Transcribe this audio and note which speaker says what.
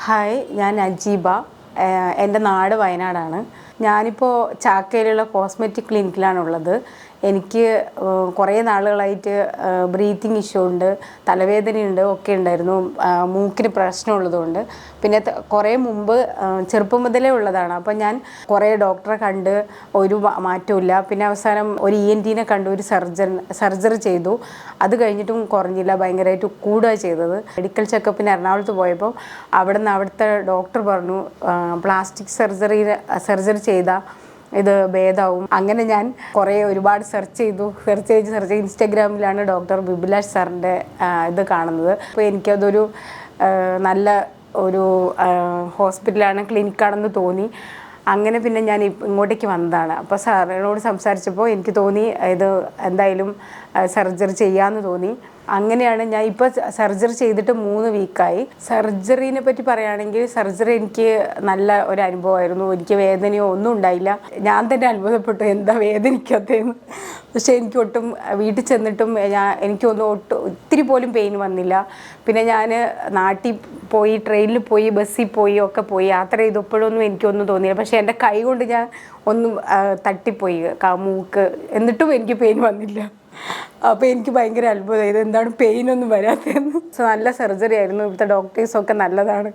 Speaker 1: Hi, ഞാൻ അജീബ. എൻ്റെ നാട് വയനാടാണ്. ഞാനിപ്പോൾ ചാക്കയിലുള്ള കോസ്മെറ്റിക് ക്ലിനിക്കിലാണുള്ളത്. എനിക്ക് കുറേ നാളുകളായിട്ട് ബ്രീത്തിങ് ഇഷ്യൂ ഉണ്ട്, തലവേദനയുണ്ട്, ഒക്കെ ഉണ്ടായിരുന്നു. മൂക്കിന് പ്രശ്നമുള്ളതുകൊണ്ട്. പിന്നെ കുറേ മുമ്പ് ചെറുപ്പം മുതലേ ഉള്ളതാണ്. അപ്പോൾ ഞാൻ കുറേ ഡോക്ടറെ കണ്ട് ഒരു മാറ്റമില്ല. പിന്നെ അവസാനം ഒരു ENT-നെ കണ്ട് ഒരു സർജറി ചെയ്തു. അത് കഴിഞ്ഞിട്ടും കുറഞ്ഞില്ല, ഭയങ്കരമായിട്ട് കൂടുക ചെയ്തത്. മെഡിക്കൽ ചെക്കപ്പിന് എറണാകുളത്ത് പോയപ്പോൾ അവിടുത്തെ ഡോക്ടർ പറഞ്ഞു പ്ലാസ്റ്റിക് സർജറി ചെയ്താൽ ഇത് ഭേദമാവും. അങ്ങനെ ഞാൻ ഒരുപാട് സെർച്ച് ചെയ്ത് ഇൻസ്റ്റാഗ്രാമിലാണ് ഡോക്ടർ ബിബിലാഷ് സാറിൻ്റെ ഇത് കാണുന്നത്. അപ്പോൾ എനിക്കതൊരു നല്ല ഒരു ഹോസ്പിറ്റലാണ്, ക്ലിനിക്കാണെന്ന് തോന്നി. അങ്ങനെ പിന്നെ ഞാൻ ഇങ്ങോട്ടേക്ക് വന്നതാണ്. അപ്പോൾ സാറിനോട് സംസാരിച്ചപ്പോൾ എനിക്ക് തോന്നി ഇത് എന്തായാലും സർജറി ചെയ്യാമെന്ന് തോന്നി. അങ്ങനെയാണ് ഞാൻ ഇപ്പോൾ സർജറി ചെയ്തിട്ട് 3 വീക്കായി. സർജറീനെ പറ്റി പറയുകയാണെങ്കിൽ സർജറി എനിക്ക് നല്ല ഒരു അനുഭവമായിരുന്നു. എനിക്ക് വേദനയോ ഒന്നും ഉണ്ടായില്ല. ഞാൻ തന്നെ അത്ഭുതപ്പെട്ടു എന്താ വേദനിക്കാത്തതെന്ന്. പക്ഷേ എനിക്ക് ഒട്ടും വീട്ടിൽ ചെന്നിട്ടും എനിക്കൊന്നും ഒത്തിരി പോലും പെയിൻ വന്നില്ല. പിന്നെ ഞാൻ നാട്ടിൽ പോയി, ട്രെയിനിൽ പോയി, ബസ്സിൽ പോയി ഒക്കെ പോയി യാത്ര ചെയ്തപ്പോഴൊന്നും എനിക്കൊന്നും തോന്നിയില്ല. പക്ഷേ എൻ്റെ കൈ കൊണ്ട് ഞാൻ ഒന്നും തട്ടിപ്പോയി മൂക്ക്, എന്നിട്ടും എനിക്ക് പെയിൻ വന്നില്ല. അപ്പോൾ എനിക്ക് ഭയങ്കര അത്ഭുതമായി, ഇതെന്താണ് പെയിനൊന്നും വരാത്തതെന്ന്. നല്ല സർജറി ആയിരുന്നു. ഇവിടുത്തെ ഡോക്ടേഴ്സൊക്കെ നല്ലതാണ്.